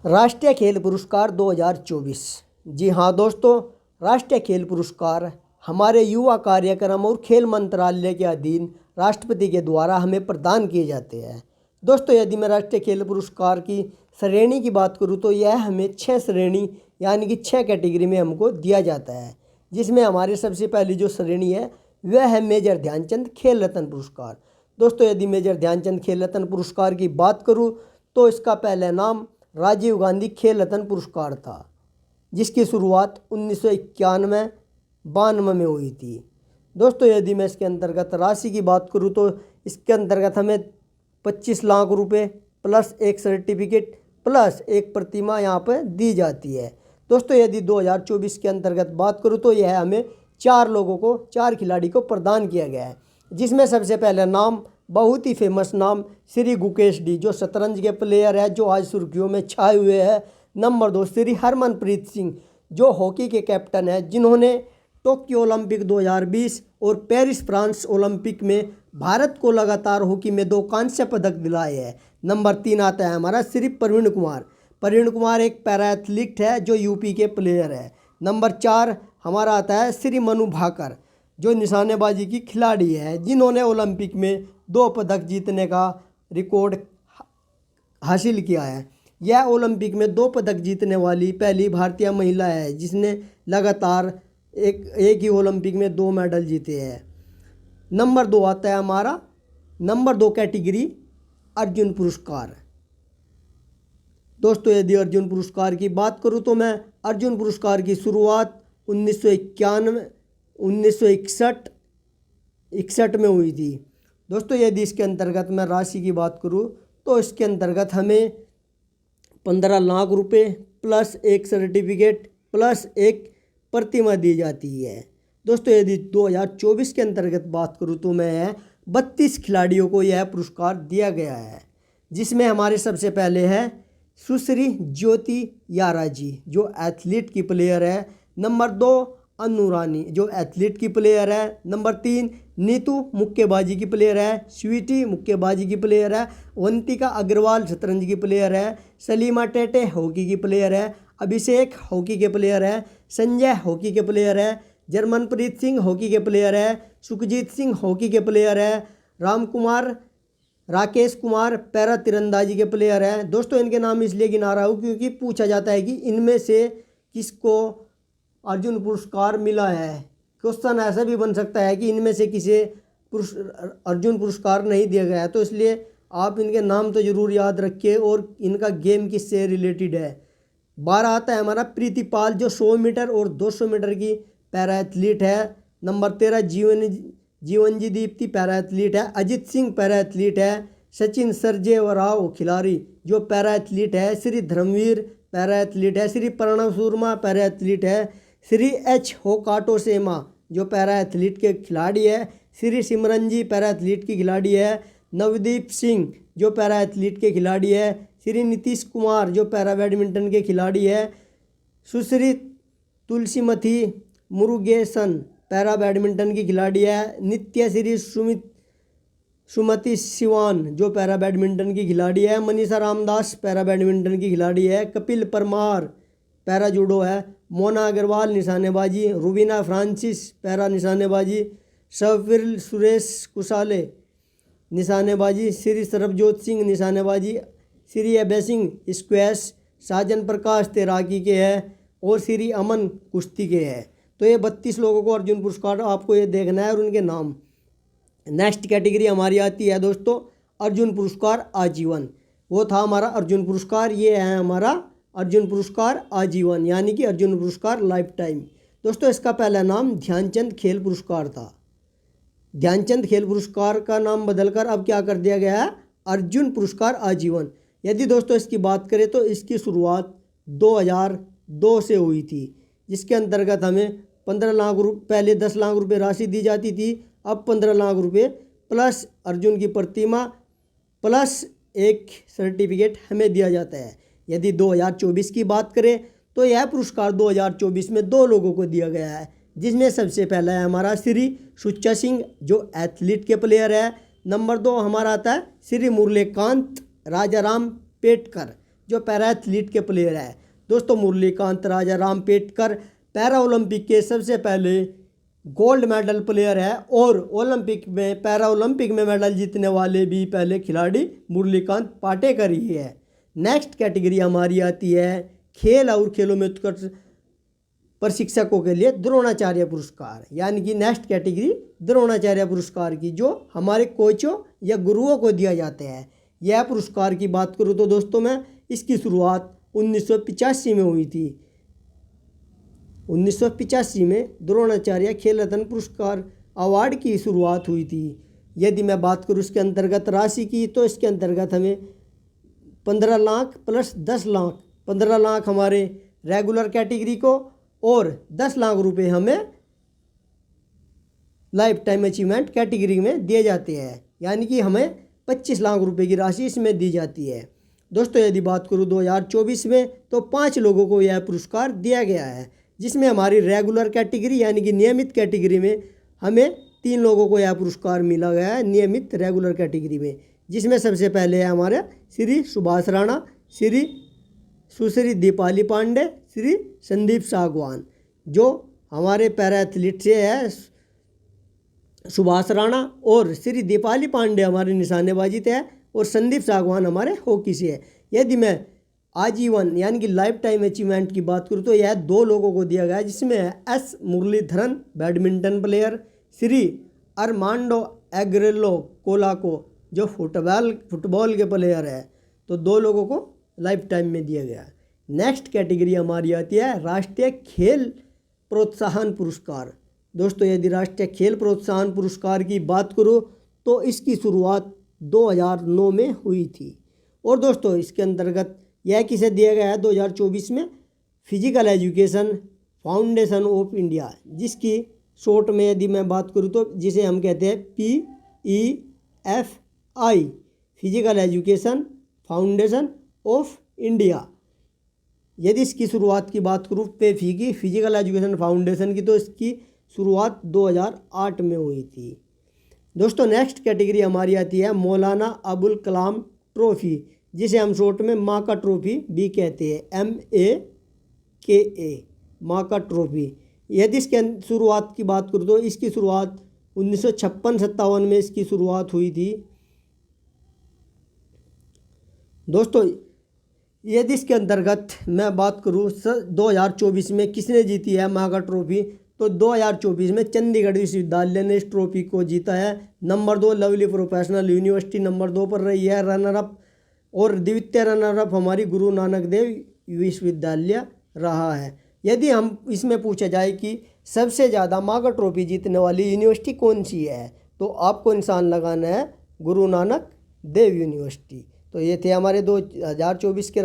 राष्ट्रीय खेल पुरस्कार 2024। जी हाँ दोस्तों, राष्ट्रीय खेल पुरस्कार हमारे युवा कार्यक्रम और खेल मंत्रालय के अधीन राष्ट्रपति के द्वारा हमें प्रदान किए जाते हैं। दोस्तों, यदि मैं राष्ट्रीय खेल पुरस्कार की श्रेणी की बात करूँ तो यह हमें 6 श्रेणी यानी कि 6 कैटेगरी में हमको दिया जाता है, जिसमें हमारी सबसे पहली जो श्रेणी है वह है मेजर ध्यानचंद खेल रत्न पुरस्कार। दोस्तों, यदि मेजर ध्यानचंद खेल रत्न पुरस्कार की बात करूँ तो इसका पहला नाम राजीव गांधी खेल रत्न पुरस्कार था, जिसकी शुरुआत 1991-92 में हुई थी। दोस्तों, यदि मैं इसके अंतर्गत राशि की बात करूं तो इसके अंतर्गत हमें 25 लाख रुपए प्लस एक सर्टिफिकेट प्लस एक प्रतिमा यहाँ पर दी जाती है। दोस्तों, यदि 2024 के अंतर्गत बात करूं तो यह हमें 4 खिलाड़ी को प्रदान किया गया है, जिसमें सबसे पहला नाम बहुत ही फेमस नाम श्री गुकेश डी, जो शतरंज के प्लेयर है, जो आज सुर्खियों में छाए हुए हैं। नंबर 2 श्री हरमनप्रीत सिंह, जो हॉकी के कैप्टन है, जिन्होंने टोक्यो ओलंपिक 2020 और पेरिस फ्रांस ओलंपिक में भारत को लगातार हॉकी में 2 कांस्य पदक दिलाए हैं। नंबर 3 आता है हमारा श्री प्रवीण कुमार। प्रवीण कुमार एक पैरा एथलीट है जो यूपी के प्लेयर है। नंबर 4 हमारा आता है श्री मनु भाकर, जो निशानेबाजी की खिलाड़ी है, जिन्होंने ओलंपिक में 2 पदक जीतने का रिकॉर्ड हासिल किया है। यह ओलंपिक में 2 पदक जीतने वाली पहली भारतीय महिला है, जिसने लगातार एक ही ओलंपिक में 2 मेडल जीते हैं। नंबर 2 आता है हमारा नंबर 2 कैटेगरी अर्जुन पुरस्कार। दोस्तों, यदि अर्जुन पुरस्कार की बात करूं तो मैं अर्जुन पुरस्कार की शुरुआत 1961 में हुई थी। दोस्तों, यदि इसके अंतर्गत मैं राशि की बात करूं तो इसके अंतर्गत हमें 15 लाख रुपए प्लस एक सर्टिफिकेट प्लस एक प्रतिमा दी जाती है। दोस्तों, यदि 2024 के अंतर्गत बात करूं तो मैं 32 खिलाड़ियों को यह पुरस्कार दिया गया है, जिसमें हमारे सबसे पहले है सुश्री ज्योति यारा जी, जो एथलीट की प्लेयर है। नंबर 2 अनु रानी, जो एथलीट की प्लेयर है। नंबर 3 नीतू मुक्केबाजी की प्लेयर है। स्वीटी मुक्केबाजी की प्लेयर है। वंतिका अग्रवाल शतरंज की प्लेयर है। सलीमा टेटे हॉकी की प्लेयर है। अभिषेक हॉकी के प्लेयर है। संजय हॉकी के प्लेयर है। जर्मनप्रीत सिंह हॉकी के प्लेयर है। सुखजीत सिंह हॉकी के प्लेयर है। राकेश कुमार पैरा तीरंदाजी के प्लेयर हैं। दोस्तों, इनके नाम इसलिए गिना रहा हूँ क्योंकि पूछा जाता है कि इनमें से किसको अर्जुन पुरस्कार मिला है। क्वेश्चन ऐसा भी बन सकता है कि इनमें से किसे अर्जुन पुरस्कार नहीं दिया गया है, तो इसलिए आप इनके नाम तो ज़रूर याद रखिए और इनका गेम किससे रिलेटेड है। 12 आता है हमारा प्रीतिपाल, जो 100 मीटर और 200 मीटर की पैरा एथलीट है। नंबर 13 जीवनजी दीप्ति पैरा एथलीट है। अजित सिंह पैरा एथलीट है। सचिन सर्जेवराव खिलाड़ी, जो पैरा एथलीट है। श्री धर्मवीर पैरा एथलीट है। श्री प्रणव शर्मा पैरा एथलीट है। श्री एच होकाटो सेमा, जो पैरा एथलीट के खिलाड़ी है। श्री सिमरनजी पैरा एथलीट की खिलाड़ी है। नवदीप सिंह, जो पैरा एथलीट के खिलाड़ी है। श्री नीतीश कुमार, जो पैरा बैडमिंटन के खिलाड़ी है। सुश्री तुलसीमती मुरुगेसन पैरा बैडमिंटन की खिलाड़ी है। नित्य श्री सुमति सिवान, जो पैरा बैडमिंटन की खिलाड़ी है। मनीषा रामदास पैरा बैडमिंटन की खिलाड़ी है। कपिल परमार पैरा जूडो है। मोना अग्रवाल निशानेबाजी। रुबीना फ्रांसिस पैरा निशानेबाजी। सफिर सुरेश कुशाले निशानेबाजी। श्री सरबजोत सिंह निशानेबाजी। श्री अभय सिंह स्क्वैश। साजन प्रकाश तैराकी के हैं और श्री अमन कुश्ती के हैं। तो ये 32 लोगों को अर्जुन पुरस्कार आपको ये देखना है और उनके नाम। नेक्स्ट कैटेगरी हमारी आती है दोस्तों अर्जुन पुरस्कार आजीवन। वो था हमारा अर्जुन पुरस्कार, ये है हमारा अर्जुन पुरस्कार आजीवन, यानी कि अर्जुन पुरस्कार लाइफ टाइम। दोस्तों, इसका पहला नाम ध्यानचंद खेल पुरस्कार था। ध्यानचंद खेल पुरस्कार का नाम बदलकर अब क्या कर दिया गया है, अर्जुन पुरस्कार आजीवन। यदि दोस्तों इसकी बात करें तो इसकी शुरुआत 2002 से हुई थी, जिसके अंतर्गत हमें 15 लाख रुपये, पहले 10 लाख रुपये राशि दी जाती थी, अब 15 लाख रुपये प्लस अर्जुन की प्रतिमा प्लस एक सर्टिफिकेट हमें दिया जाता है। यदि 2024 की बात करें तो यह पुरस्कार 2024 में 2 लोगों को दिया गया है, जिसमें सबसे पहला है हमारा श्री सुच्चा सिंह, जो एथलीट के प्लेयर है। नंबर 2 हमारा आता है श्री मुरलीकांत राजाराम पेटकर, जो पैरा एथलीट के प्लेयर है। दोस्तों मुरलीकांत राजा रामपेटकर पैरा ओलंपिक के सबसे पहले गोल्ड मेडल प्लेयर है और ओलंपिक में पैरा ओलंपिक में मेडल जीतने वाले भी पहले खिलाड़ी मुरलीकांत पाटेकर ही है। नेक्स्ट कैटेगरी हमारी आती है खेल और खेलों में उत्कृष्ट प्रशिक्षकों के लिए द्रोणाचार्य पुरस्कार, यानी कि नेक्स्ट कैटेगरी द्रोणाचार्य पुरस्कार की, जो हमारे कोचों या गुरुओं को दिया जाते हैं। यह पुरस्कार की बात करूँ तो दोस्तों मैं इसकी शुरुआत 1985 में हुई थी। 1985 में द्रोणाचार्य खेल रत्न पुरस्कार अवार्ड की शुरुआत हुई थी। यदि मैं बात करूँ इसके अंतर्गत राशि की, तो इसके अंतर्गत हमें 15 लाख प्लस 10 लाख, 15 लाख हमारे रेगुलर कैटेगरी को और 10 लाख रुपए हमें लाइफ टाइम अचीवमेंट कैटेगरी में दिए जाते हैं, यानी कि हमें 25 लाख रुपए की राशि इसमें दी जाती है। दोस्तों यदि बात करूँ 2024 में, तो 5 लोगों को यह पुरस्कार दिया गया है, जिसमें हमारी रेगुलर कैटेगरी यानी कि नियमित कैटेगरी में हमें 3 लोगों को यह पुरस्कार मिला गया है नियमित रेगुलर कैटेगरी में, जिसमें सबसे पहले है हमारे श्री सुभाष राणा, श्री सुश्री दीपाली पांडे, श्री संदीप सागवान। जो हमारे पैरा एथलीट से है सुभाष राणा और श्री दीपाली पांडे हमारे निशानेबाजी से है और संदीप सागवान हमारे हॉकी से है। यदि मैं आजीवन यानी कि लाइफ टाइम अचीवमेंट की बात करूँ तो यह 2 लोगों को दिया गया है, जिसमें है S Muralidharan badminton player, Shri Armando Agrelo Colaco जो फुटबॉल के प्लेयर है, तो 2 लोगों को लाइफ टाइम में दिया गया है। नेक्स्ट कैटेगरी हमारी आती है राष्ट्रीय खेल प्रोत्साहन पुरस्कार। दोस्तों यदि राष्ट्रीय खेल प्रोत्साहन पुरस्कार की बात करूँ तो इसकी शुरुआत 2009 में हुई थी और दोस्तों इसके अंतर्गत यह किसे दिया गया है 2024 में, physical education foundation of India, जिसकी शॉर्ट में यदि मैं बात करूँ तो जिसे हम कहते हैं PEFI, physical education foundation of India. यदि इसकी शुरुआत की बात करूँ पेफी की, फिजिकल एजुकेशन फाउंडेशन की, तो इसकी शुरुआत 2008 में हुई थी। दोस्तों नेक्स्ट कैटेगरी हमारी आती है मौलाना अबुल कलाम ट्रॉफी, जिसे हम शॉर्ट में माँ का ट्रॉफी भी कहते हैं, MAKA, माँ का ट्रॉफी। यदि इसके शुरुआत की बात करूँ तो इसकी शुरुआत 1956-57 में इसकी शुरुआत हुई थी। दोस्तों यदि इसके अंतर्गत मैं बात करूँ 2024 में किसने जीती है माँ का ट्रॉफी, तो 2024 में चंडीगढ़ विश्वविद्यालय ने इस ट्रॉफी को जीता है। Number 2 lovely professional university number 2 पर रही है रनर अप, और द्वितीय रनर अप हमारी गुरु नानक देव विश्वविद्यालय रहा है। यदि हम इसमें पूछा जाए कि सबसे ज़्यादा माँ का ट्रॉफी जीतने वाली यूनिवर्सिटी कौन सी है, तो आपको निशान लगाना है गुरु नानक देव यूनिवर्सिटी। तो ये थे हमारे 2024 के